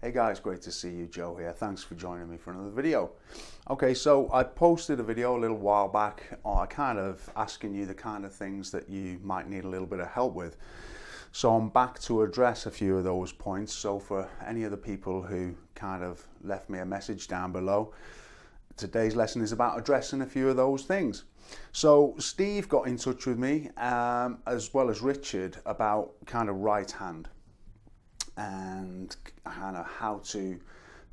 Hey guys, great to see you. Joe here. Thanks for joining me for another video. Okay, so I posted a video a little while back kind of asking you the kind of things that you might need a little bit of help with. So I'm back to address a few of those points. So for any of the people who kind of left me a message down below, today's lesson is about addressing a few of those things. So Steve got in touch with me as well as Richard about kind of right hand and kind of how to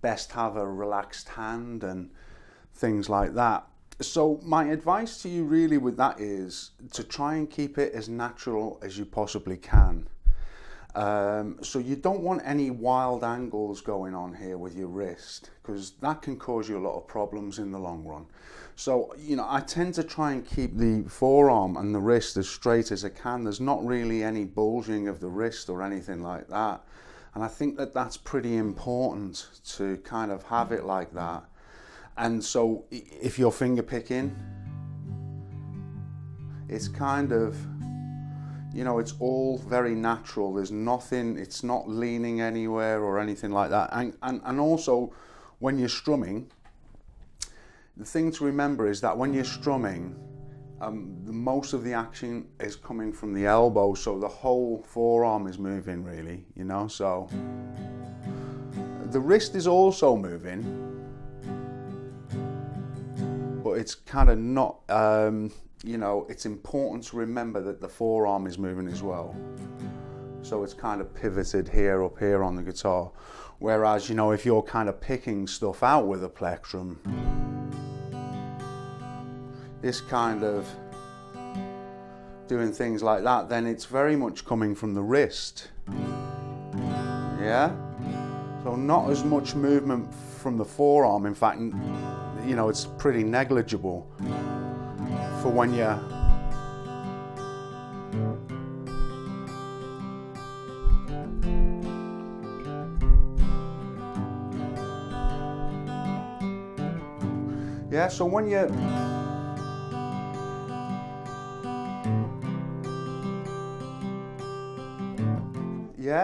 best have a relaxed hand and things like that. So my advice to you really with that is to try and keep it as natural as you possibly can. So you don't want any wild angles going on here with your wrist, because that can cause you a lot of problems in the long run. So, you know, I tend to try and keep the forearm and the wrist as straight as I can. There's not really any bulging of the wrist or anything like that. And I think that that's pretty important to kind of have it like that. And so if you're finger picking, it's kind of, you know, it's all very natural. There's nothing, it's not leaning anywhere or anything like that. And also when you're strumming, the thing to remember is that when you're strumming, most of the action is coming from the elbow, so the whole forearm is moving really, you know, so the wrist is also moving, but it's kind of not, you know, it's important to remember that the forearm is moving as well. So it's kind of pivoted here, up here on the guitar. Whereas, you know, if you're kind of picking stuff out with a plectrum, this kind of doing things like that, then it's very much coming from the wrist. Yeah? So not as much movement from the forearm. In fact, you know, it's pretty negligible for when you're so when you're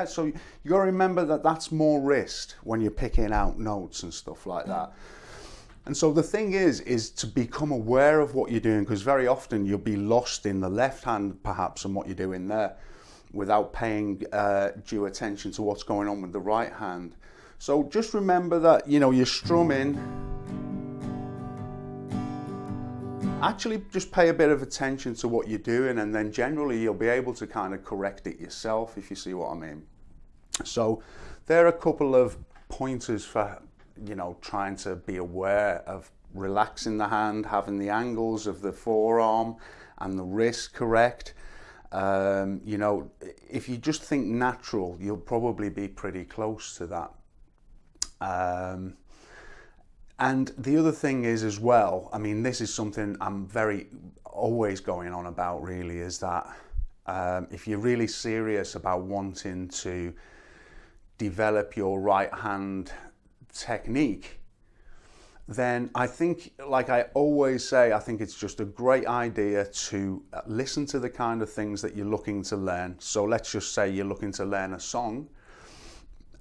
so you got to remember that that's more wrist when you're picking out notes and stuff like that. And so the thing is to become aware of what you're doing, because very often you'll be lost in the left hand perhaps and what you're doing there without paying due attention to what's going on with the right hand. So just remember that, you know, you're strumming. Actually just pay a bit of attention to what you're doing, and then generally you'll be able to kind of correct it yourself, if you see what I mean. So there are a couple of pointers for, you know, trying to be aware of relaxing the hand, having the angles of the forearm and the wrist correct. You know, if you just think natural, you'll probably be pretty close to that. And the other thing is as well, I mean, this is something I'm always going on about really, is that if you're really serious about wanting to develop your right hand technique, then I think, like I always say, I think it's just a great idea to listen to the kind of things that you're looking to learn. So let's just say you're looking to learn a song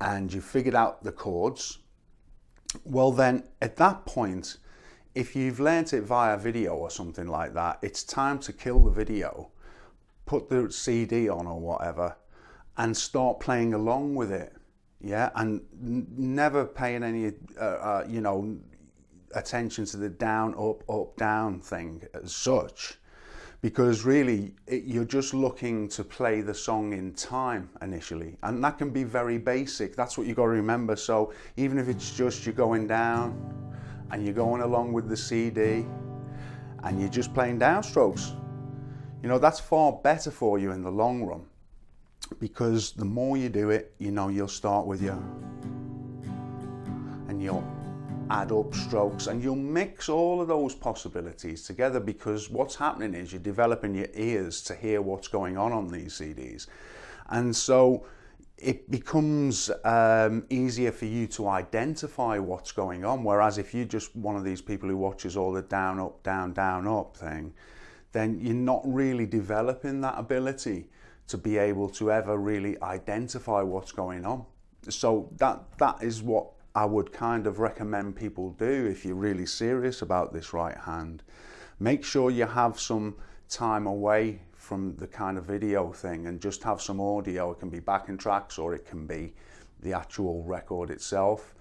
and you figured out the chords. Well then, at that point, if you've learnt it via video or something like that, it's time to kill the video, put the CD on or whatever, and start playing along with it. Yeah, and never paying any, you know, attention to the down, up, up, down thing as such, because really you're just looking to play the song in time initially, and that can be very basic. That's what you got to remember. So even if it's just you're going down and you're going along with the CD and you're just playing downstrokes, you know, that's far better for you in the long run, because the more you do it, you know, you'll start with your, and you'll add up strokes, and you'll mix all of those possibilities together, because what's happening is you're developing your ears to hear what's going on these CDs. And so it becomes easier for you to identify what's going on. Whereas if you're just one of these people who watches all the down, up thing, then you're not really developing that ability to be able to ever really identify what's going on. So that is what I would kind of recommend people do if you're really serious about this right hand. Make sure you have some time away from the kind of video thing and just have some audio. It can be backing tracks or it can be the actual record itself,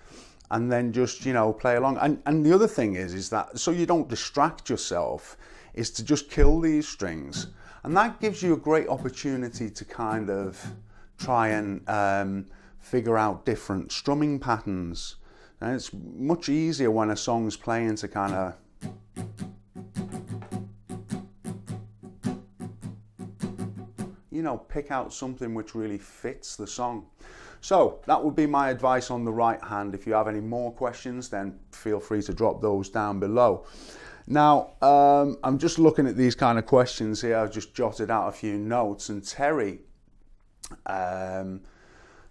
and then just, you know, play along. And the other thing is that so you don't distract yourself, is to just kill these strings, and that gives you a great opportunity to kind of try and figure out different strumming patterns. And it's much easier when a song's playing to kind of pick out something which really fits the song. So that would be my advice on the right hand. If you have any more questions, then feel free to drop those down below. Now, I'm just looking at these kind of questions here. I've just jotted out a few notes, and Terry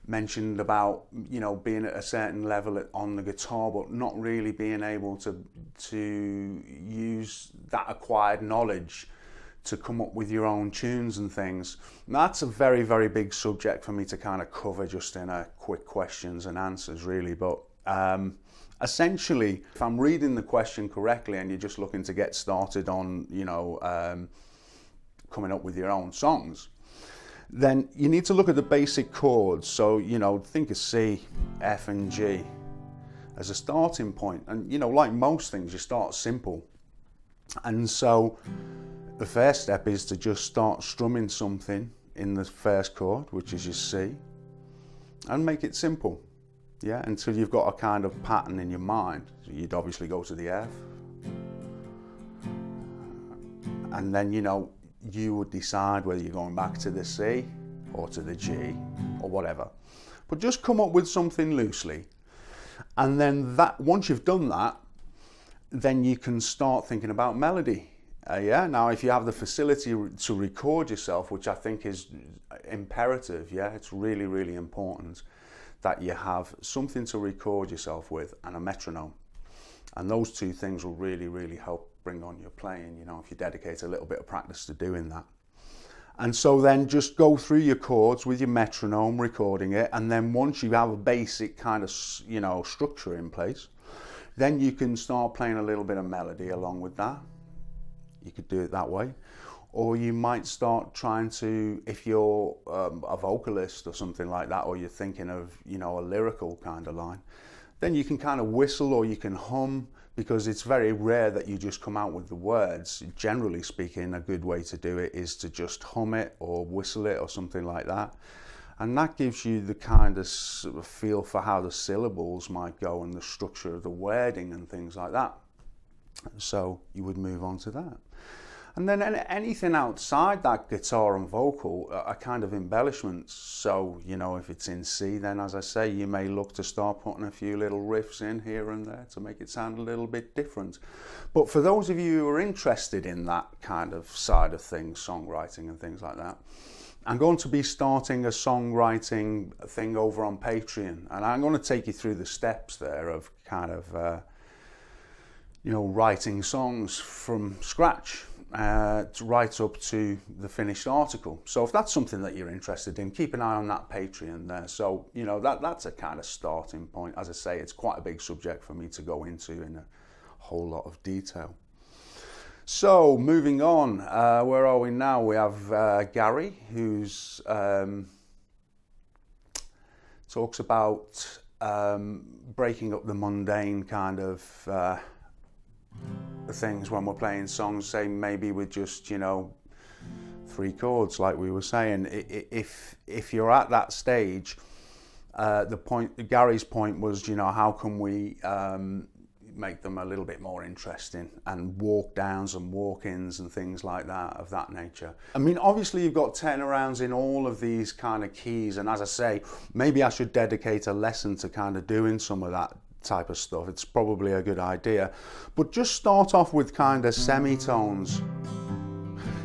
mentioned about, you know, being at a certain level on the guitar, but not really being able to use that acquired knowledge to come up with your own tunes and things. And that's a very, very big subject for me to kind of cover just in a quick questions and answers, really. But essentially, if I'm reading the question correctly and you're just looking to get started on, you know, coming up with your own songs, then you need to look at the basic chords. So, you know, think of C, F and G as a starting point. And, you know, like most things, you start simple. And so the first step is to just start strumming something in the first chord, which is your C, and make it simple, yeah, until you've got a kind of pattern in your mind. So you'd obviously go to the F, and then, you know, you would decide whether you're going back to the C or to the G or whatever. But just come up with something loosely, and then that, once you've done that, then you can start thinking about melody. Yeah, now if you have the facility to record yourself, which I think is imperative, yeah, it's really, really important that you have something to record yourself with and a metronome. And those two things will really, really help bring on your playing, you know, if you dedicate a little bit of practice to doing that. And so then just go through your chords with your metronome, recording it, and then once you have a basic kind of, you know, structure in place, then you can start playing a little bit of melody along with that. You could do it that way. Or you might start trying to, if you're a vocalist or something like that, or you're thinking of, you know, a lyrical kind of line, then you can kind of whistle or you can hum, because it's very rare that you just come out with the words. Generally speaking, a good way to do it is to just hum it or whistle it or something like that. And that gives you the kind of feel for how the syllables might go and the structure of the wording and things like that. So you would move on to that. And then anything outside that guitar and vocal are kind of embellishments. So, you know, if it's in C, then as I say, you may look to start putting a few little riffs in here and there to make it sound a little bit different. But for those of you who are interested in that kind of side of things, songwriting and things like that, I'm going to be starting a songwriting thing over on Patreon. And I'm going to take you through the steps there of kind of, you know, writing songs from scratch. Right up to the finished article. So if that's something that you're interested in, keep an eye on that Patreon there. So, you know, that's a kind of starting point. As I say, it's quite a big subject for me to go into in a whole lot of detail. So moving on, where are we now? We have Gary, who's talks about breaking up the mundane kind of things when we're playing songs, say maybe with just, you know, 3 chords, like we were saying. If you're at that stage, Gary's point was, you know, how can we make them a little bit more interesting, and walk downs and walk-ins and things like that, of that nature. I mean, obviously you've got turnarounds in all of these kind of keys, and as I say, maybe I should dedicate a lesson to kind of doing some of that type of stuff. It's probably a good idea, but just start off with kind of semitones.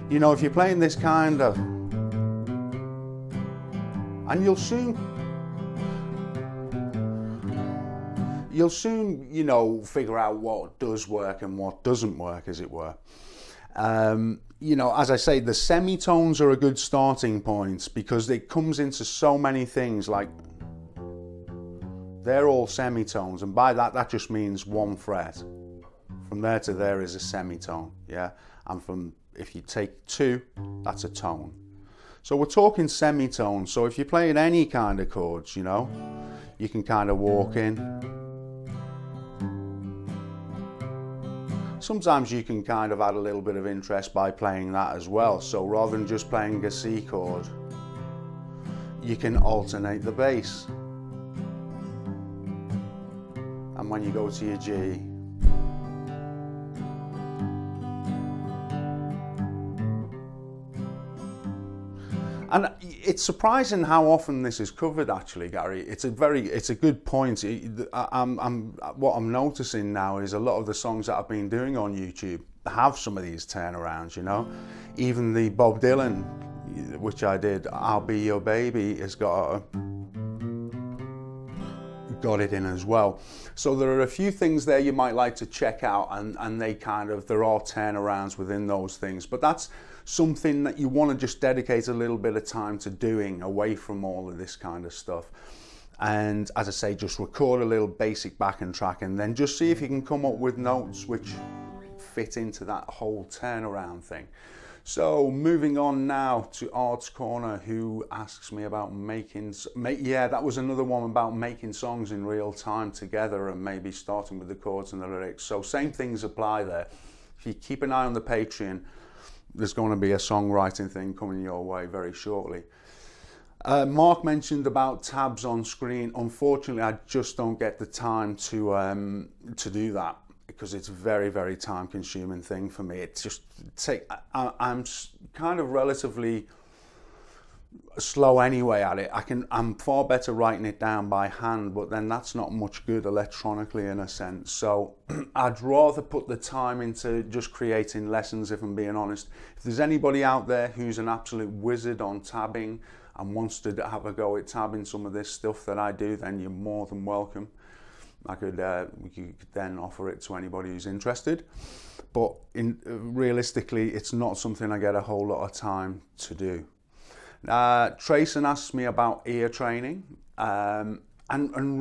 You know, if you're playing this kind of, and you'll soon, you know, figure out what does work and what doesn't work, as it were. You know, as I say, the semitones are a good starting point because it comes into so many things, like they're all semitones, and by that, that just means one fret. From there to there is a semitone, yeah? And if you take 2, that's a tone. So we're talking semitones, so if you're playing any kind of chords, you know, you can kind of walk in. Sometimes you can kind of add a little bit of interest by playing that as well. So rather than just playing a C chord, you can alternate the bass. And when you go to your G, and it's surprising how often this is covered, actually, Gary. It's a good point. What I'm noticing now is a lot of the songs that I've been doing on YouTube have some of these turnarounds, you know. Even the Bob Dylan, which I did, I'll Be Your Baby, has got it in as well. So there are a few things there you might like to check out, and there are turnarounds within those things, but that's something that you want to just dedicate a little bit of time to doing away from all of this kind of stuff. And as I say, just record a little basic backing track and then just see if you can come up with notes which fit into that whole turnaround thing. So moving on now to Art's Corner, who asks me about that was another one about making songs in real time together and maybe starting with the chords and the lyrics. So same things apply there. If you keep an eye on the Patreon, there's going to be a songwriting thing coming your way very shortly. Mark mentioned about tabs on screen. Unfortunately, I just don't get the time to do that, because it's a very, very time-consuming thing for me. It's just I'm kind of relatively slow anyway at it. I'm far better writing it down by hand, but then that's not much good electronically in a sense. So I'd rather put the time into just creating lessons, if I'm being honest. If there's anybody out there who's an absolute wizard on tabbing and wants to have a go at tabbing some of this stuff that I do, then you're more than welcome. We could then offer it to anybody who's interested. But realistically, it's not something I get a whole lot of time to do. Trayson asks me about ear training, and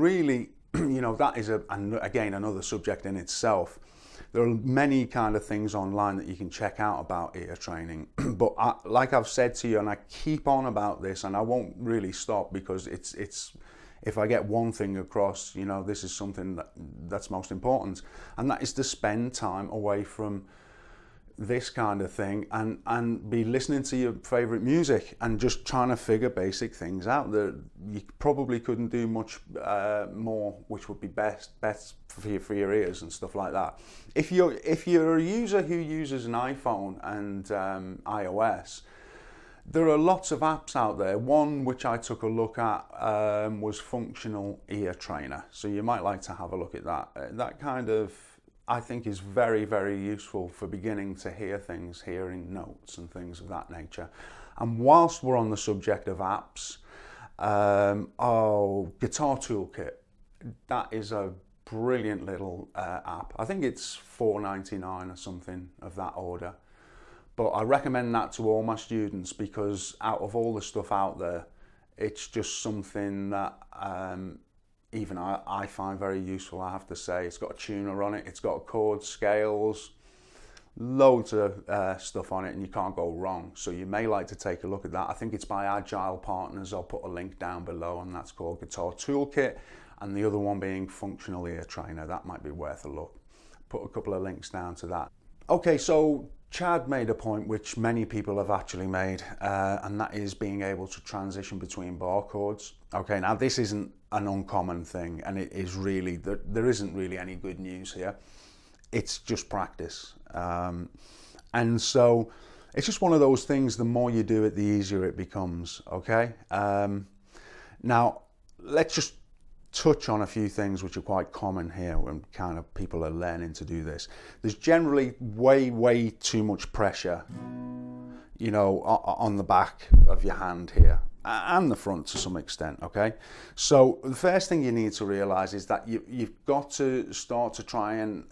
really, you know, that is again another subject in itself. There are many kind of things online that you can check out about ear training, but like I've said to you, and I keep on about this, and I won't really stop, because it's if I get one thing across, you know, this is something that's most important, and that is to spend time away from this kind of thing and be listening to your favorite music and just trying to figure basic things out. That you probably couldn't do much more, which would be best for your ears and stuff like that. If you're a user who uses an iPhone and iOS, there are lots of apps out there. One which I took a look at was Functional Ear Trainer, so you might like to have a look at that. That kind of, I think, is very, very useful for beginning to hear things, hearing notes and things of that nature. And whilst we're on the subject of apps, Guitar Toolkit, that is a brilliant little app. I think it's $4.99 or something of that order. But I recommend that to all my students, because out of all the stuff out there, it's just something that even I find very useful, I have to say. It's got a tuner on it, it's got chords, scales, loads of stuff on it, and you can't go wrong. So you may like to take a look at that. I think it's by Agile Partners. I'll put a link down below, and that's called Guitar Toolkit, and the other one being Functional Ear Trainer. That might be worth a look. Put a couple of links down to that. Okay, so Chad made a point which many people have actually made, and that is being able to transition between bar chords. Okay, now this isn't an uncommon thing, and it is really, there isn't really any good news here. It's just practice. And so it's just one of those things, the more you do it, the easier it becomes, okay? Now, let's just touch on a few things which are quite common here when kind of people are learning to do this. There's generally way too much pressure, you know, on the back of your hand here, and the front to some extent, okay? So the first thing you need to realize is that you've got to start to try and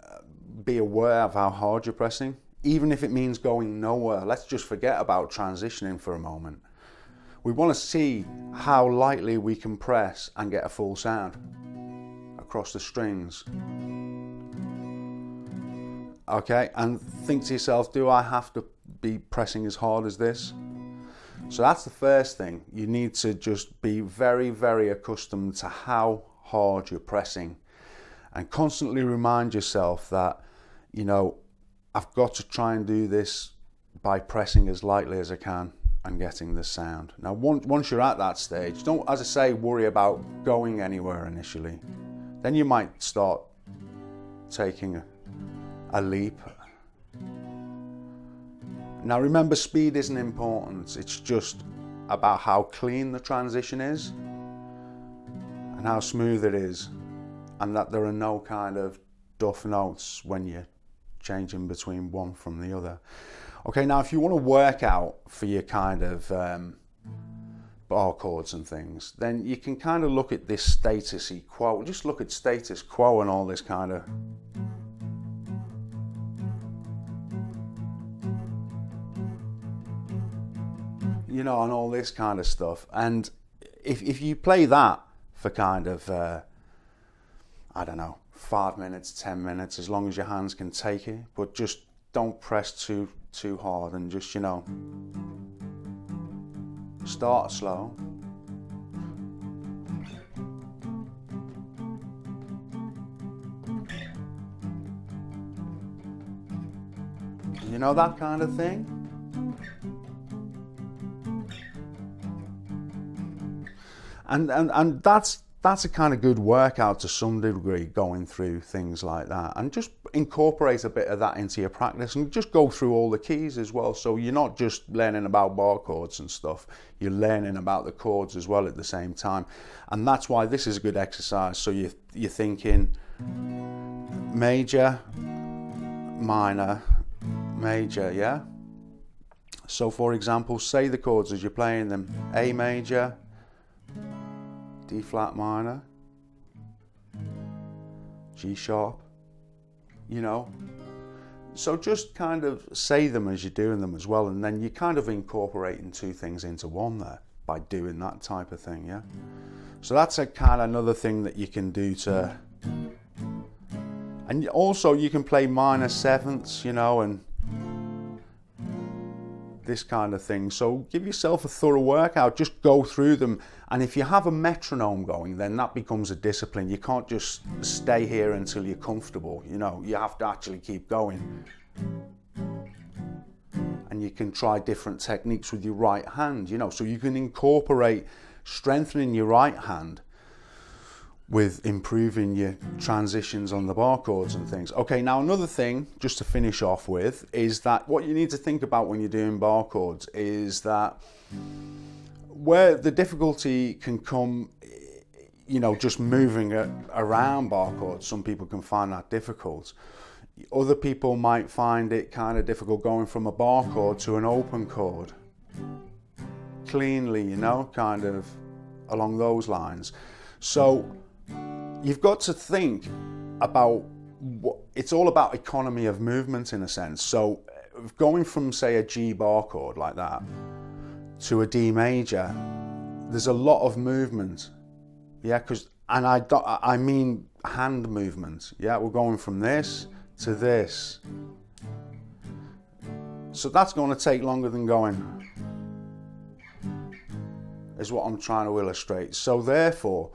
be aware of how hard you're pressing, even if it means going nowhere. Let's just forget about transitioning for a moment. We want to see how lightly we can press and get a full sound. across the strings. Okay, and think to yourself, do I have to be pressing as hard as this? So that's the first thing. You need to just be very, very accustomed to how hard you're pressing, and constantly remind yourself that, you know, I've got to try and do this by pressing as lightly as I can and getting the sound. Now, once you're at that stage, don't, as I say, worry about going anywhere initially. Then you might start taking a leap. Now remember, speed isn't important. It's just about how clean the transition is and how smooth it is, and that there are no kind of duff notes when you're changing between one from the other. Okay, now if you want to work out for your kind of bar chords and things, then you can kind of look at this status quo. Just look at status quo and all this kind of and all this kind of stuff. And if you play that for kind of, I don't know, 5 minutes, 10 minutes, as long as your hands can take it, but just don't press too hard, and just, start slow. You know, that kind of thing. And that's a kind of good workout to some degree, going through things like that, and just incorporate a bit of that into your practice, and just go through all the keys as well. So you're not just learning about bar chords and stuff, you're learning about the chords as well at the same time. And that's why this is a good exercise. So you're thinking major, minor, major, yeah? So for example, say the chords as you're playing them: A major, D flat minor, G sharp, So just kind of say them as you're doing them as well, and then you're kind of incorporating two things into one there by doing that type of thing, yeah? So that's a kind of another thing that you can do to... And also you can play minor sevenths, and this kind of thing. So give yourself a thorough workout, just go through them. And if you have a metronome going, then that becomes a discipline. You can't just stay here until you're comfortable, you have to actually keep going. And you can try different techniques with your right hand, so you can incorporate strengthening your right hand with improving your transitions on the bar chords and things. Okay, now another thing, just to finish off with, is that what you need to think about when you're doing bar chords is that where the difficulty can come, just moving around bar chords. Some people can find that difficult. Other people might find it kind of difficult going from a bar chord to an open chord cleanly, kind of along those lines. So you've got to think about it's all about economy of movement in a sense. So going from, say, a G bar chord like that to a D major, there's a lot of movement, yeah, and I mean hand movement, yeah. We're going from this to this, so that's going to take longer than going, is what I'm trying to illustrate. So therefore,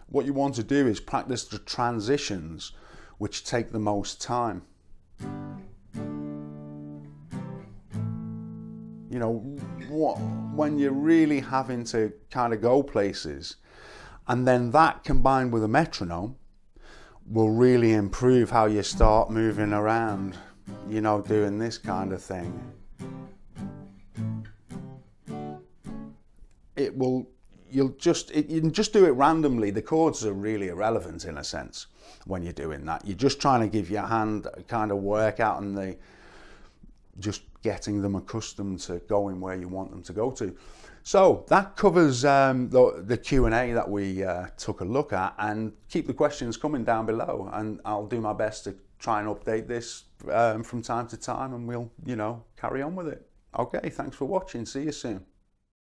what you want to do is practice the transitions which take the most time. When you're really having to kind of go places, and then that combined with a metronome will really improve how you start moving around, doing this kind of thing. You can just do it randomly. The chords are really irrelevant in a sense when you're doing that. You're just trying to give your hand a kind of workout, and just getting them accustomed to going where you want them to go to. So that covers the Q&A that we took a look at, and keep the questions coming down below, and I'll do my best to try and update this from time to time, and we'll, carry on with it. Okay, thanks for watching. See you soon.